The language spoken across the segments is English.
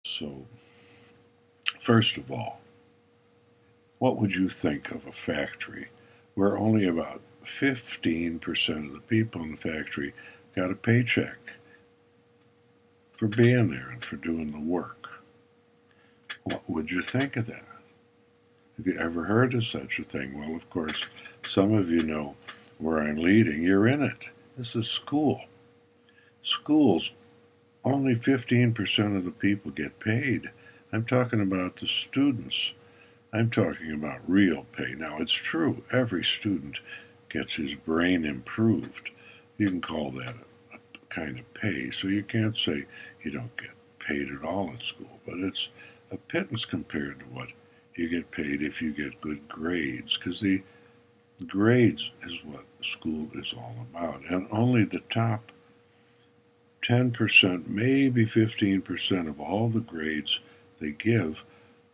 So, first of all, what would you think of a factory where only about 15% of the people in the factory got a paycheck for being there and for doing the work? What would you think of that? Have you ever heard of such a thing? Well, of course, some of you know where I'm leading. You're in it. This is school. Schools, only 15% of the people get paid. I'm talking about the students. I'm talking about real pay. Now, it's true, every student gets his brain improved. You can call that a kind of pay. So you can't say you don't get paid at all at school, but it's a pittance compared to what you get paid if you get good grades, because the grades is what school is all about. And only the top 10%, maybe 15% of all the grades they give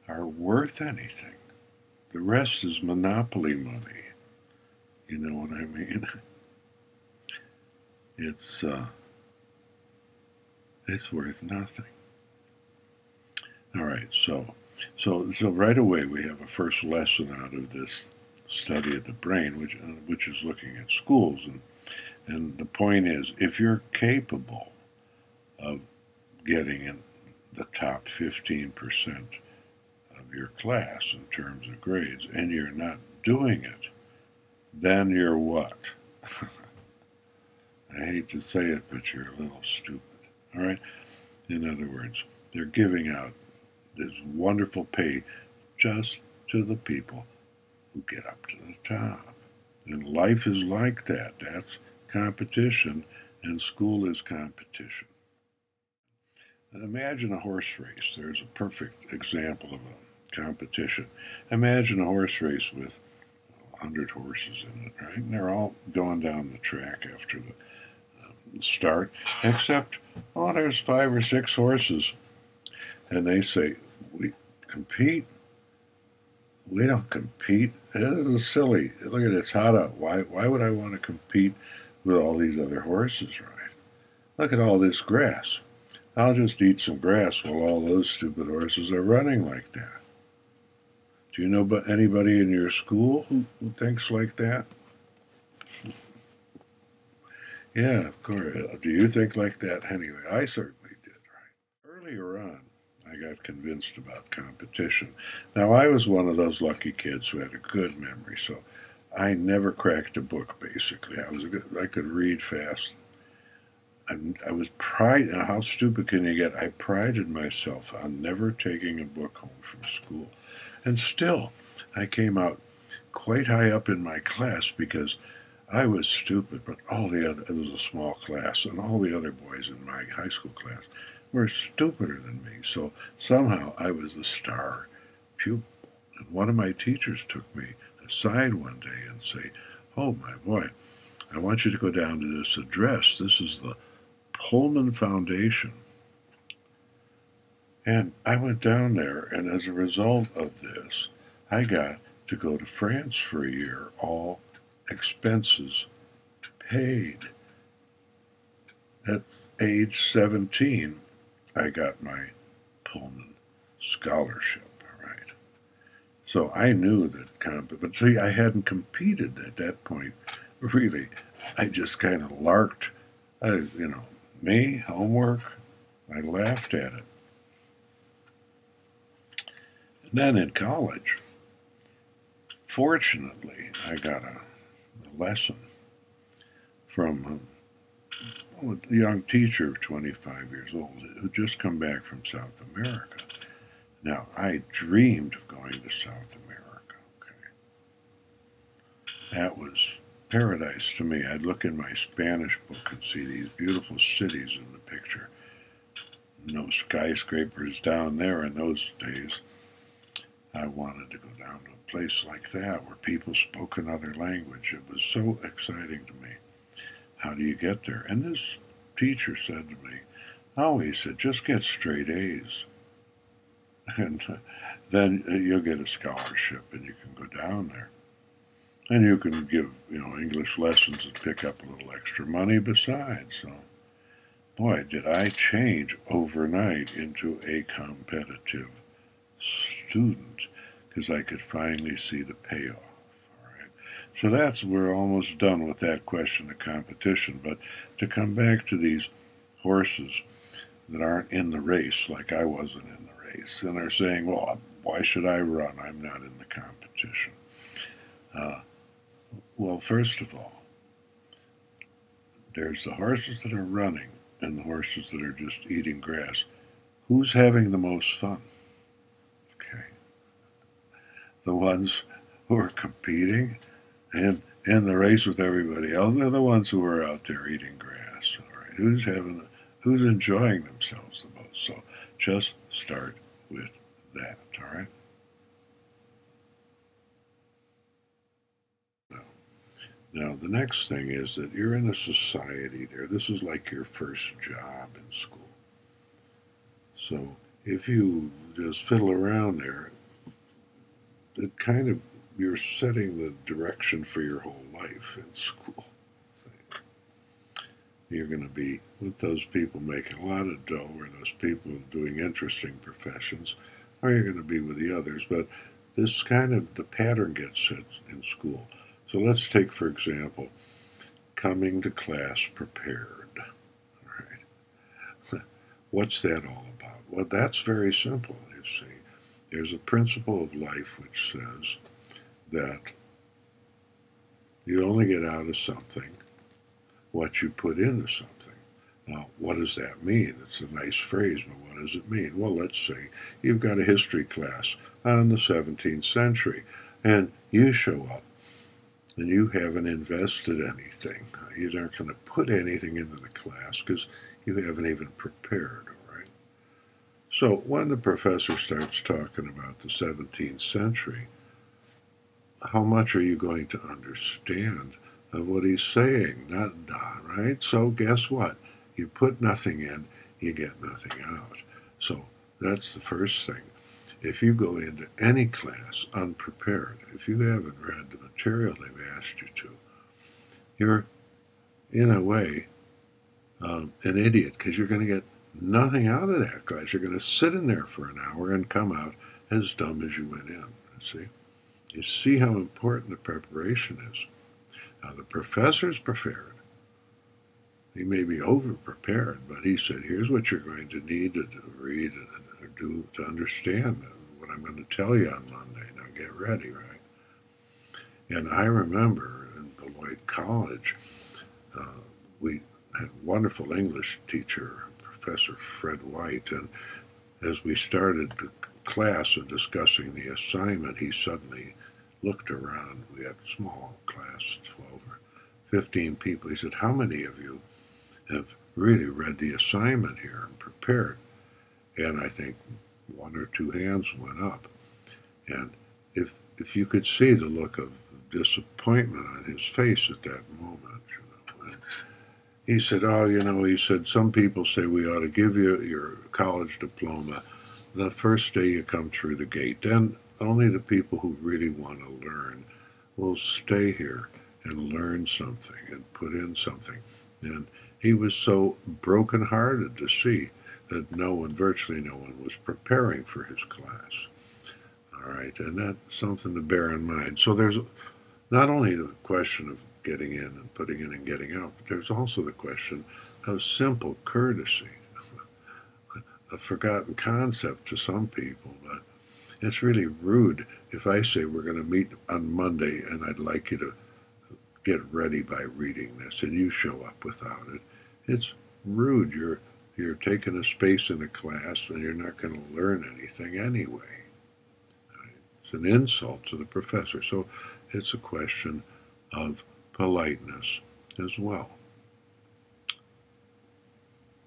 are worth anything. The rest is monopoly money. You know what I mean? It's it's worth nothing. All right, so right away we have a first lesson out of this study of the brain, which is looking at schools, and the point is, if you're capable of getting in the top 15% of your class in terms of grades, and you're not doing it, then you're what? I hate to say it, but you're a little stupid. All right? In other words, they're giving out this wonderful pay just to the people who get up to the top. And life is like that. That's competition, and school is competition. Imagine a horse race. There's a perfect example of a competition. Imagine a horse race with 100 horses in it, right? And they're all going down the track after the start, except, oh, there's 5 or 6 horses. And they say, we compete? We don't compete. This is silly. Look at it, it's hot out. Why would I want to compete with all these other horses, right? Look at all this grass. I'll just eat some grass while all those stupid horses are running like that. Do you know anybody in your school who thinks like that? Yeah, of course. Do you think like that? Anyway, I certainly did, right? Earlier on, I got convinced about competition. Now, I was one of those lucky kids who had a good memory, so I never cracked a book, basically. I could read fast. I was pride. How stupid can you get? I prided myself on never taking a book home from school. And still, I came out quite high up in my class because I was stupid, but it was a small class, and all the other boys in my high school class were stupider than me. So somehow I was the star pupil. And one of my teachers took me aside one day and say, "Oh, my boy, I want you to go down to this address. This is the Pullman Foundation." And I went down there, and as a result of this, I got to go to France for a year, all expenses paid. At age 17, I got my Pullman scholarship, right? So I knew that, but see, I hadn't competed at that point, really. I just kind of larked, me, homework, I laughed at it. And then in college, fortunately, I got a lesson from a young teacher of 25 years old who'd just come back from South America. Now, I dreamed of going to South America. Okay, that was paradise to me. I'd look in my Spanish book and see these beautiful cities in the picture. No skyscrapers down there in those days. I wanted to go down to a place like that where people spoke another language. It was so exciting to me. How do you get there? And this teacher said to me, "Oh," he said, "just get straight A's. And then you'll get a scholarship and you can go down there. And you can give, English lessons and pick up a little extra money besides." So boy, did I change overnight into a competitive student because I could finally see the payoff. All right. So we're almost done with that question of competition. But to come back to these horses that aren't in the race, like I wasn't in the race, and are saying, well, why should I run? I'm not in the competition. Uh, well, first of all, there's the horses that are running and the horses that are just eating grass. Who's having the most fun? Okay. The ones who are competing and in the race with everybody else are the ones who are out there eating grass. All right. Who's enjoying themselves the most? So just start with that. All right. Now, the next thing is that you're in a society there. This is like your first job in school. So if you just fiddle around there, it kind of, you're setting the direction for your whole life in school. You're going to be with those people making a lot of dough, or those people doing interesting professions, or you're going to be with the others. But this kind of, the pattern gets set in school. So let's take, for example, coming to class prepared. All right. What's that all about? Well, that's very simple, you see. There's a principle of life which says that you only get out of something what you put into something. Now, what does that mean? It's a nice phrase, but what does it mean? Well, let's say you've got a history class on the 17th century, and you show up and you haven't invested anything. You aren't going to put anything into the class because you haven't even prepared, all right? So when the professor starts talking about the 17th century, how much are you going to understand of what he's saying? Not, right? So guess what? You put nothing in, you get nothing out. So that's the first thing. If you go into any class unprepared, if you haven't read the material they've asked you to, you're, in a way, an idiot because you're going to get nothing out of that class. You're going to sit in there for an hour and come out as dumb as you went in. See? You see how important the preparation is. Now, the professor's prepared. He may be over-prepared, but he said, here's what you're going to need to read and do to understand what I'm going to tell you on Monday. Now get ready, right? And I remember in Beloit College, we had a wonderful English teacher, Professor Fred White, and as we started the class and discussing the assignment, he suddenly looked around. We had a small class, 12 or 15 people. He said, how many of you have really read the assignment here and prepared? And I think one or two hands went up. And if you could see the look of disappointment on his face at that moment, and he said, oh, he said, some people say we ought to give you your college diploma the first day you come through the gate. Then only the people who really want to learn will stay here and learn something and put in something. And he was so broken-hearted to see that virtually no one was preparing for his class. All right, and that's something to bear in mind. So there's not only the question of getting in and putting in and getting out, but there's also the question of simple courtesy, a forgotten concept to some people, but it's really rude if I say we're going to meet on Monday and I'd like you to get ready by reading this and you show up without it. It's rude. You're taking a space in a class and you're not going to learn anything anyway. It's an insult to the professor. So it's a question of politeness as well.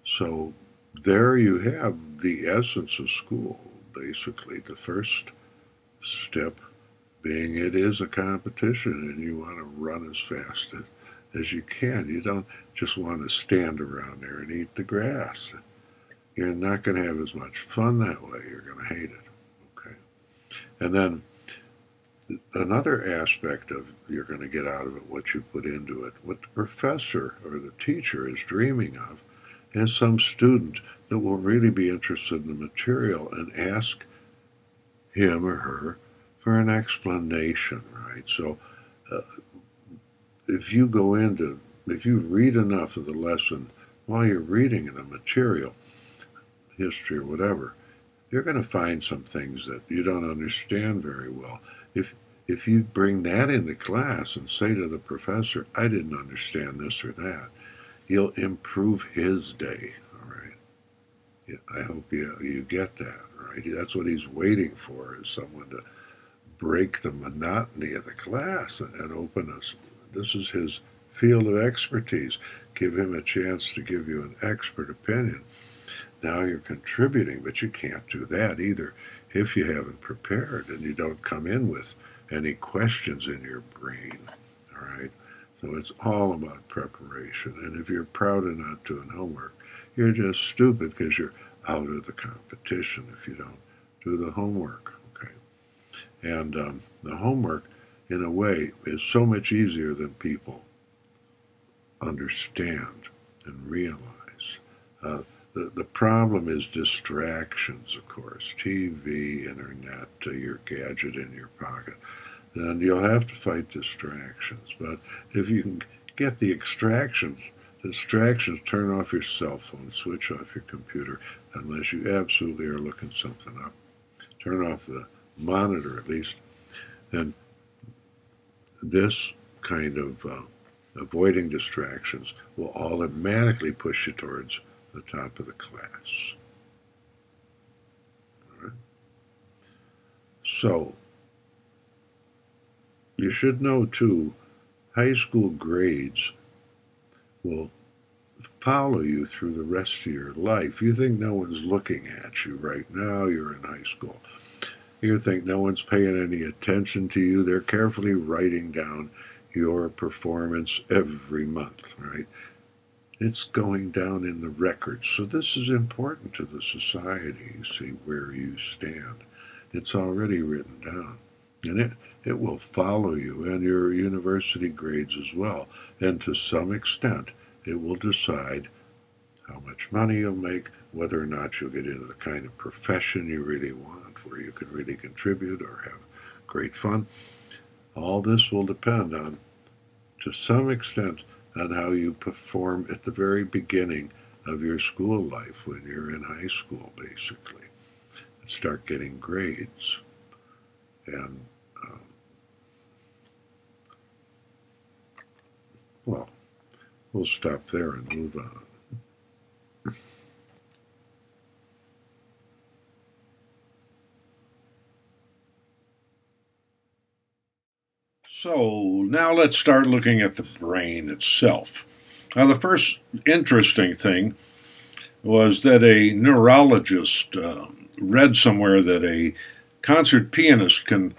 So there you have the essence of school, basically. The first step being it is a competition and you want to run as fast as you can. You don't just want to stand around there and eat the grass. You're not going to have as much fun that way. You're going to hate it. Okay. And then another aspect of you're going to get out of it what you put into it, what the professor or the teacher is dreaming of, and some student that will really be interested in the material and ask him or her for an explanation, right? So uh, if you if you read enough of the lesson while you're reading the material, history or whatever, you're going to find some things that you don't understand very well. If you bring that into class and say to the professor, I didn't understand this or that, you'll improve his day, all right? Yeah, I hope you get that, right? That's what he's waiting for, is someone to break the monotony of the class and open us. This is his field of expertise. Give him a chance to give you an expert opinion. Now you're contributing, but you can't do that either if you haven't prepared and you don't come in with any questions in your brain, all right? So it's all about preparation. And if you're proud of not doing homework, you're just stupid because you're out of the competition if you don't do the homework, okay? And the homework, in a way, is so much easier than people understand and realize. The problem is distractions, of course. TV, internet, your gadget in your pocket. And you'll have to fight distractions. But if you can get the distractions, turn off your cell phone, switch off your computer, unless you absolutely are looking something up. Turn off the monitor at least. And this kind of avoiding distractions will automatically push you towards the top of the class. All right? So, you should know too, high school grades will follow you through the rest of your life. You think no one's looking at you right now, you're in high school. You think no one's paying any attention to you. They're carefully writing down your performance every month, right? It's going down in the records. So this is important to the society, you see, where you stand. It's already written down. And it will follow you and your university grades as well. And to some extent, it will decide how much money you'll make, whether or not you'll get into the kind of profession you really want, where you can really contribute or have great fun. All this will depend on, to some extent, on how you perform at the very beginning of your school life when you're in high school, basically. Start getting grades. And, well, we'll stop there and move on. So now let's start looking at the brain itself. Now, the first interesting thing was that a neurologist read somewhere that a concert pianist can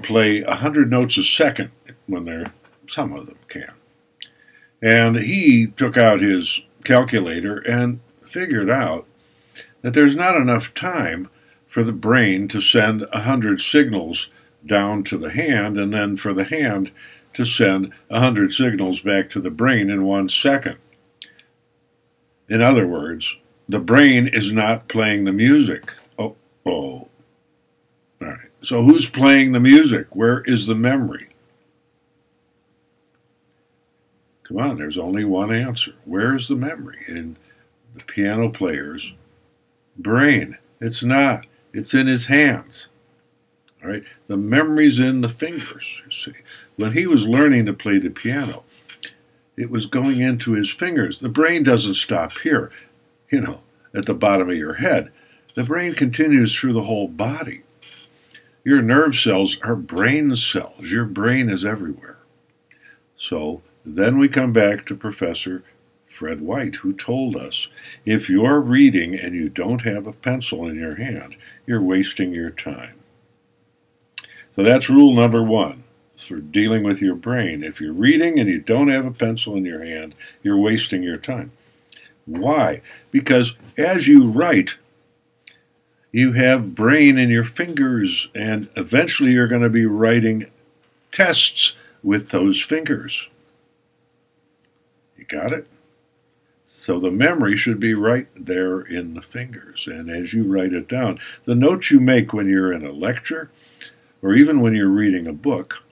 play 100 notes a second when some of them can. And he took out his calculator and figured out that there's not enough time for the brain to send 100 signals down to the hand, and then for the hand to send 100 signals back to the brain in 1 second. In other words, the brain is not playing the music. Oh. All right. So who's playing the music? Where is the memory? Come on, there's only one answer. Where is the memory? In the piano player's brain. It's not. It's in his hands. All right? The memory's in the fingers, you see. When he was learning to play the piano, it was going into his fingers. The brain doesn't stop here, at the bottom of your head. The brain continues through the whole body. Your nerve cells are brain cells. Your brain is everywhere. So then we come back to Professor Fred White, who told us, if you're reading and you don't have a pencil in your hand, you're wasting your time. So that's rule number 1 for dealing with your brain. If you're reading and you don't have a pencil in your hand, you're wasting your time. Why? Because as you write, you have brain in your fingers, and eventually you're going to be writing tests with those fingers. You got it? So the memory should be right there in the fingers. And as you write it down, the notes you make when you're in a lecture or even when you're reading a book,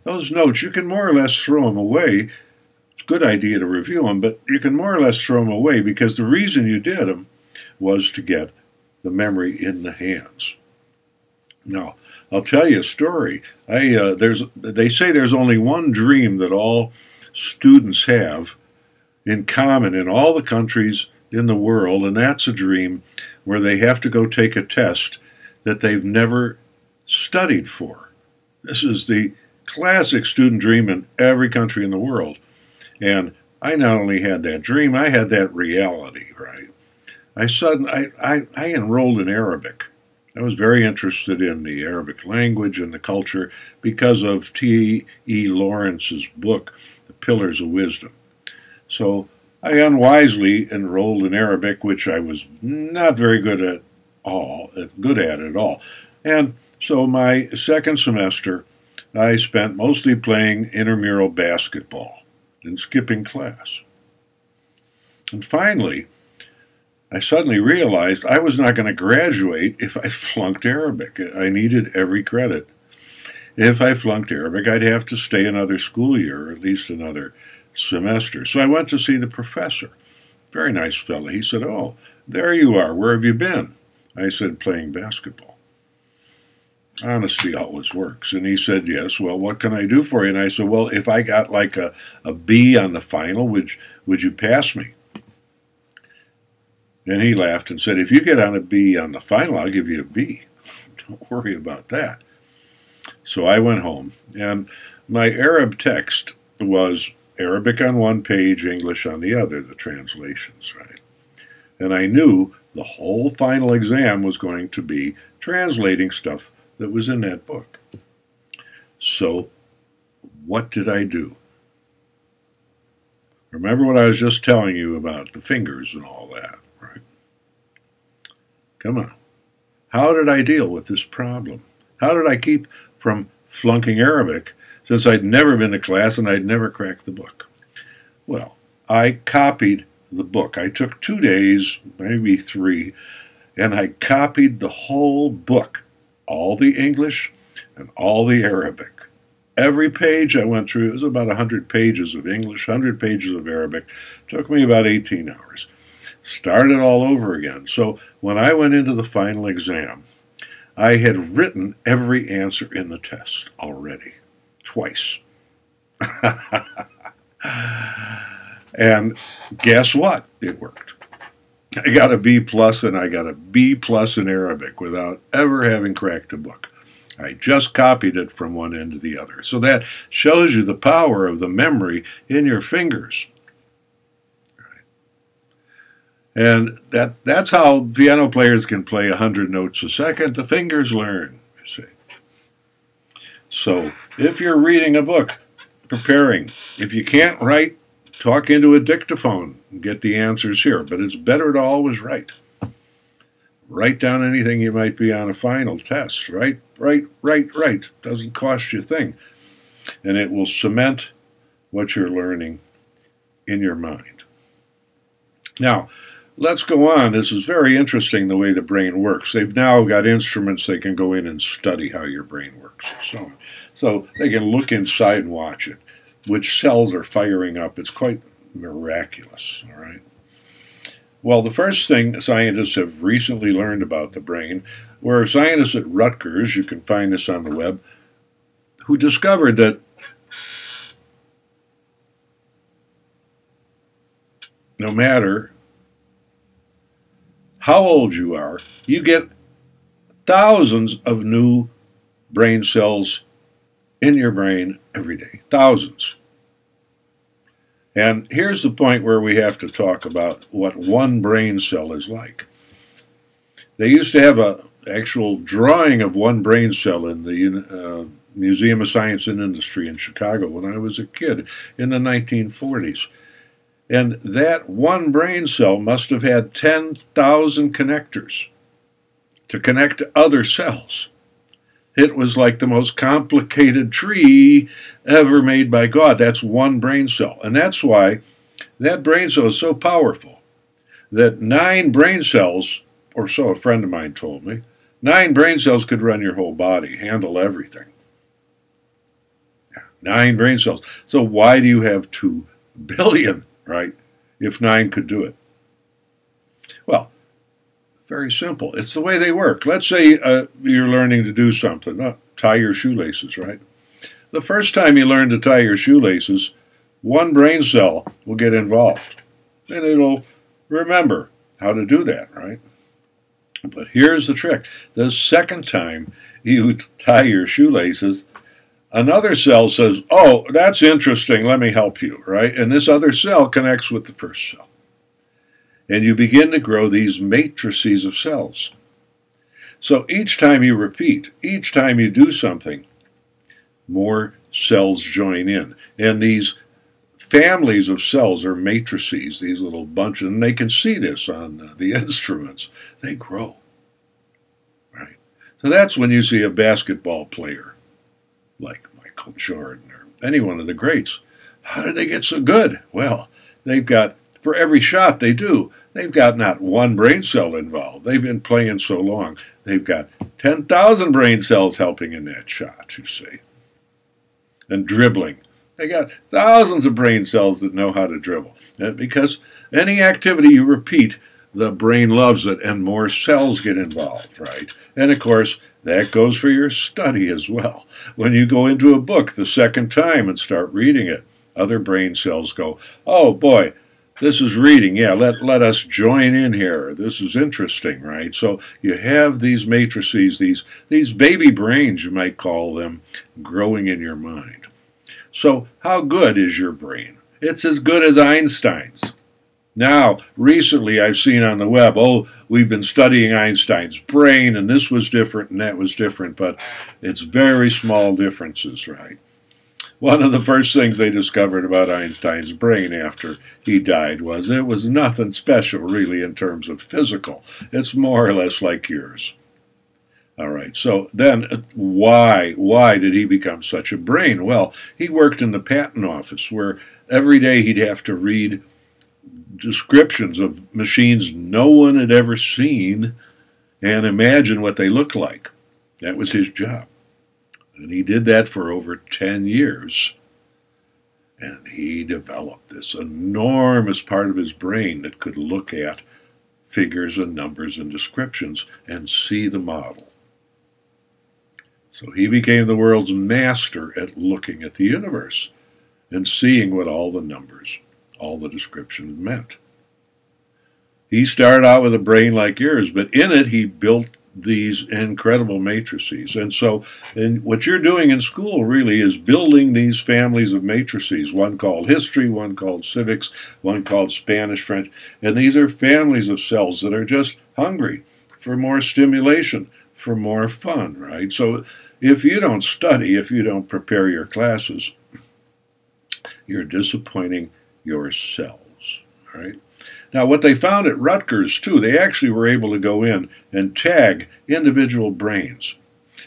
those notes, you can more or less throw them away. It's a good idea to review them, but you can more or less throw them away because the reason you did them was to get the memory in the hands. Now, I'll tell you a story. They say there's only one dream that all students have in common in all the countries in the world, and that's a dream where they have to go take a test that they've never studied for. This is the classic student dream in every country in the world. And I not only had that dream, I had that reality, right? I enrolled in Arabic. I was very interested in the Arabic language and the culture because of T.E. Lawrence's book, The Pillars of Wisdom. So I unwisely enrolled in Arabic, which I was not very good at all. And so my second semester, I spent mostly playing intramural basketball and skipping class. And finally, I suddenly realized I was not going to graduate if I flunked Arabic. I needed every credit. If I flunked Arabic, I'd have to stay another school year, or at least another semester. So I went to see the professor. Very nice fellow. He said, "Oh, there you are. Where have you been?" I said, "Playing basketball." Honesty always works. And he said, "Yes, well, what can I do for you?" And I said, "Well, if I got like a B on the final, would you pass me?" And he laughed and said, "If you get on a B on the final, I'll give you a B. Don't worry about that." So I went home, and my Arab text was Arabic on one page, English on the other, the translations, right? And I knew the whole final exam was going to be translating stuff that was in that book. So what did I do? Remember what I was just telling you about the fingers and all that, right? Come on. How did I deal with this problem? How did I keep from flunking Arabic since I'd never been to class and I'd never cracked the book? Well, I copied the book. I took 2 days, maybe 3, and I copied the whole book, all the English and all the Arabic. Every page I went through, it was about 100 pages of English, 100 pages of Arabic. It took me about 18 hours. Started all over again. So when I went into the final exam, I had written every answer in the test already, twice. And guess what? It worked. I got a B plus and I got a B plus in Arabic without ever having cracked a book. I just copied it from one end to the other. So that shows you the power of the memory in your fingers. And that's how piano players can play 100 notes a second. The fingers learn, you see. So if you're reading a book, preparing, if you can't write, talk into a dictaphone and get the answers here. But it's better to always write. Write down anything you might be on a final test. Write. Doesn't cost you a thing. And it will cement what you're learning in your mind. Now, let's go on. This is very interesting, the way the brain works. They've now got instruments they can go in and study how your brain works. So they can look inside and watch it, which cells are firing up. It's quite miraculous, all right? Well, the first thing scientists have recently learned about the brain were scientists at Rutgers, you can find this on the web, who discovered that no matter how old you are, you get thousands of new brain cells in your brain every day. Thousands. And here's the point where we have to talk about what one brain cell is like. They used to have an actual drawing of one brain cell in the Museum of Science and Industry in Chicago when I was a kid in the 1940s. And that one brain cell must have had 10,000 connectors to connect to other cells. It was like the most complicated tree ever made by God. That's one brain cell. And that's why that brain cell is so powerful. that 9 brain cells, or so a friend of mine told me, 9 brain cells could run your whole body, handle everything. 9 brain cells. So why do you have 2 billion, right, if 9 could do it? Well, very simple. It's the way they work. Let's say you're learning to do something, tie your shoelaces, right? The first time you learn to tie your shoelaces, 1 brain cell will get involved, and it'll remember how to do that, right? But here's the trick. The second time you tie your shoelaces, another cell says, oh, that's interesting, let me help you, right? And this other cell connects with the first cell. And you begin to grow these matrices of cells. So each time you repeat, each time you do something, more cells join in. And these families of cells are matrices, these little bunches, and they can see this on the instruments. They grow, right? So that's when you see a basketball player like Michael Jordan or any one of the greats. How did they get so good? Well, they've got, for every shot they do, they've got not 1 brain cell involved. They've been playing so long, they've got 10,000 brain cells helping in that shot, you see. And dribbling. They got thousands of brain cells that know how to dribble. Because any activity you repeat, the brain loves it and more cells get involved, right? And of course, that goes for your study as well. When you go into a book the second time and start reading it, other brain cells go, oh boy, this is reading, yeah, let us join in here. This is interesting, right? So you have these matrices, these baby brains, you might call them, growing in your mind. So how good is your brain? It's as good as Einstein's. Now, recently I've seen on the web, oh, we've been studying Einstein's brain, and this was different and that was different, but it's very small differences, right? One of the first things they discovered about Einstein's brain after he died was it was nothing special, really, in terms of physical. It's more or less like yours. All right, so then why did he become such a brain? Well, he worked in the patent office where every day he'd have to read descriptions of machines no one had ever seen and imagine what they looked like. That was his job. And he did that for over 10 years. And he developed this enormous part of his brain that could look at figures and numbers and descriptions and see the model. So he became the world's master at looking at the universe and seeing what all the numbers, all the descriptions meant. He started out with a brain like yours, but in it he built these incredible matrices. And so what you're doing in school really is building these families of matrices, one called history, one called civics, one called Spanish, French. And these are families of cells that are just hungry for more stimulation, for more fun, right? So if you don't study, if you don't prepare your classes, you're disappointing yourselves, right? Now, what they found at Rutgers, too, they actually were able to go in and tag individual brains.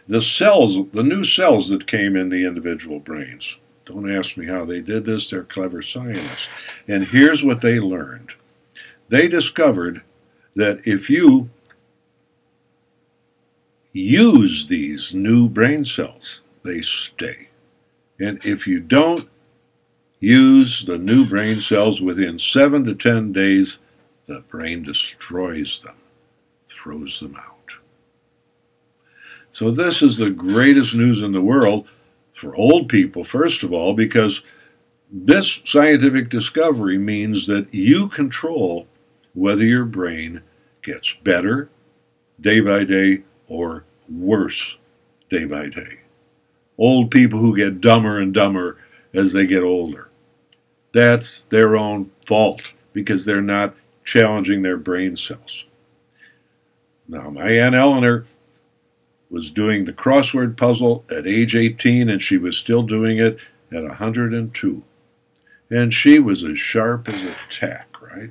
The cells, the new cells that came in the individual brains. Don't ask me how they did this. They're clever scientists. And here's what they learned. They discovered that if you use these new brain cells, they stay. And if you don't use the new brain cells within 7 to 10 days, the brain destroys them, throws them out. So this is the greatest news in the world for old people, first of all, because this scientific discovery means that you control whether your brain gets better day by day or worse day by day. Old people who get dumber and dumber as they get older. That's their own fault because they're not challenging their brain cells. Now, my Aunt Eleanor was doing the crossword puzzle at age 18, and she was still doing it at 102. And she was as sharp as a tack, right?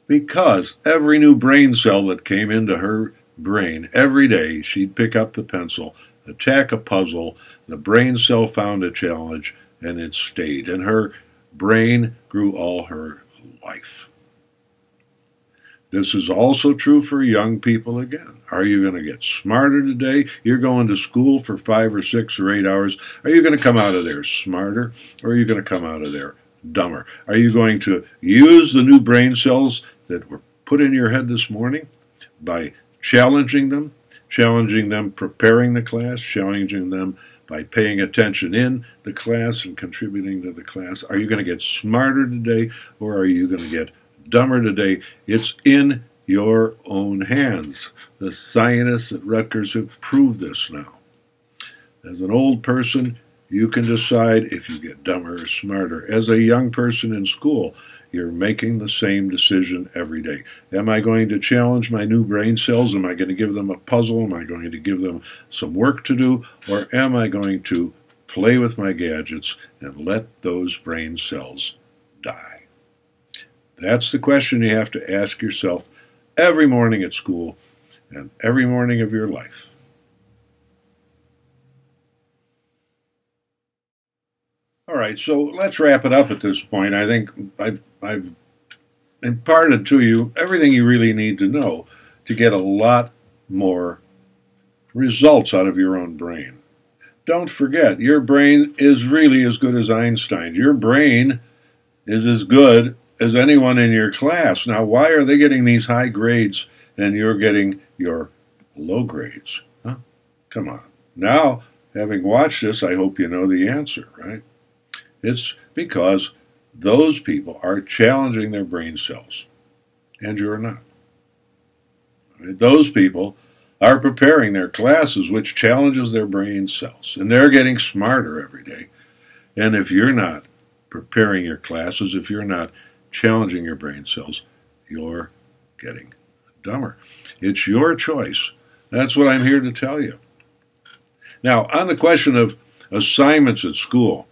Because every new brain cell that came into her brain, every day she'd pick up the pencil, attack a puzzle, the brain cell found a challenge, and it stayed. And her brain grew all her life. This is also true for young people again. Are you going to get smarter today? You're going to school for 5 or 6 or 8 hours. Are you going to come out of there smarter, or are you going to come out of there dumber? Are you going to use the new brain cells that were put in your head this morning by challenging them, preparing the class, challenging them by paying attention in the class and contributing to the class? Are you going to get smarter today, or are you going to get dumber today? It's in your own hands. The scientists at Rutgers have proved this now. As an old person, you can decide if you get dumber or smarter. As a young person in school, you're making the same decision every day. Am I going to challenge my new brain cells? Am I going to give them a puzzle? Am I going to give them some work to do? Or am I going to play with my gadgets and let those brain cells die? That's the question you have to ask yourself every morning at school and every morning of your life. All right, so let's wrap it up at this point. I think I've imparted to you everything you really need to know to get a lot more results out of your own brain. Don't forget, your brain is really as good as Einstein's. Your brain is as good as anyone in your class. Now, why are they getting these high grades and you're getting your low grades? Huh? Come on. Now, having watched this, I hope you know the answer, right? It's because those people are challenging their brain cells, and you're not. Those people are preparing their classes, which challenges their brain cells, and they're getting smarter every day. And if you're not preparing your classes, if you're not challenging your brain cells, you're getting dumber. It's your choice. That's what I'm here to tell you. Now, on the question of assignments at school,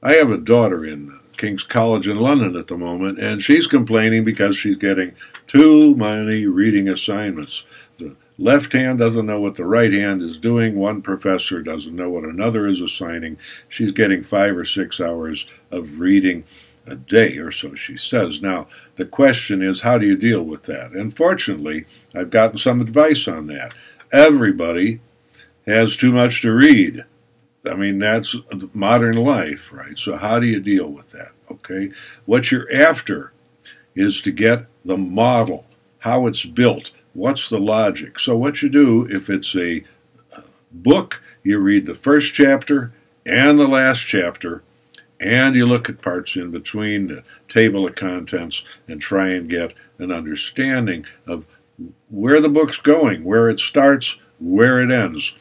I have a daughter in King's College in London at the moment, and she's complaining because she's getting too many reading assignments. The left hand doesn't know what the right hand is doing. One professor doesn't know what another is assigning. She's getting 5 or 6 hours of reading a day, or so she says. Now, the question is, how do you deal with that? And fortunately, I've gotten some advice on that. Everybody has too much to read. I mean, that's modern life, right? So how do you deal with that, okay? What you're after is to get the model, how it's built, what's the logic. So what you do, if it's a book, you read the first chapter and the last chapter, and you look at parts in between, the table of contents, and try and get an understanding of where the book's going, where it starts, where it ends.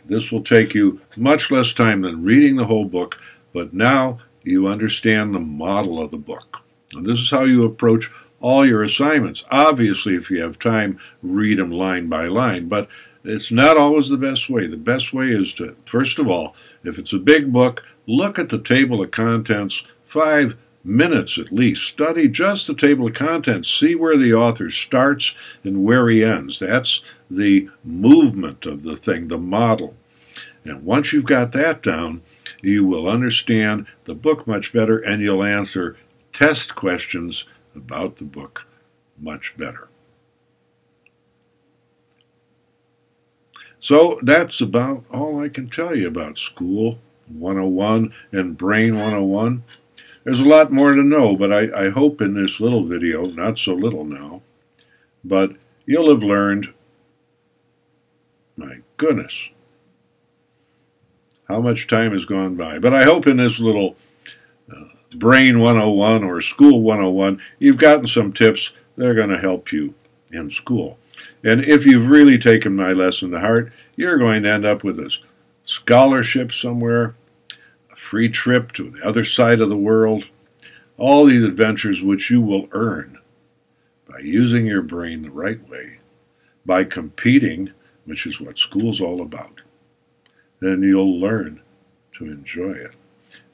This will take you much less time than reading the whole book, but now you understand the model of the book. And this is how you approach all your assignments. Obviously, if you have time, read them line by line, but it's not always the best way. The best way is to, first of all, if it's a big book, look at the table of contents 5 minutes at least. Study just the table of contents. See where the author starts and where he ends. That's the movement of the thing, the model. And once you've got that down, you will understand the book much better, and you'll answer test questions about the book much better. So that's about all I can tell you about School 101 and Brain 101. There's a lot more to know, but I hope in this little video, not so little now, but you'll have learned, my goodness, how much time has gone by. But I hope in this little Brain 101 or School 101, you've gotten some tips that are going to help you in school. And if you've really taken my lesson to heart, you're going to end up with a scholarship somewhere, a free trip to the other side of the world, all these adventures which you will earn by using your brain the right way, by competing, which is what school's all about. Then you'll learn to enjoy it.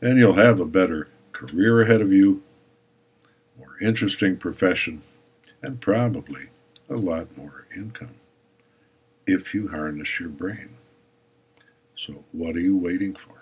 And you'll have a better career ahead of you, more interesting profession, and probably a lot more income if you harness your brain. So what are you waiting for?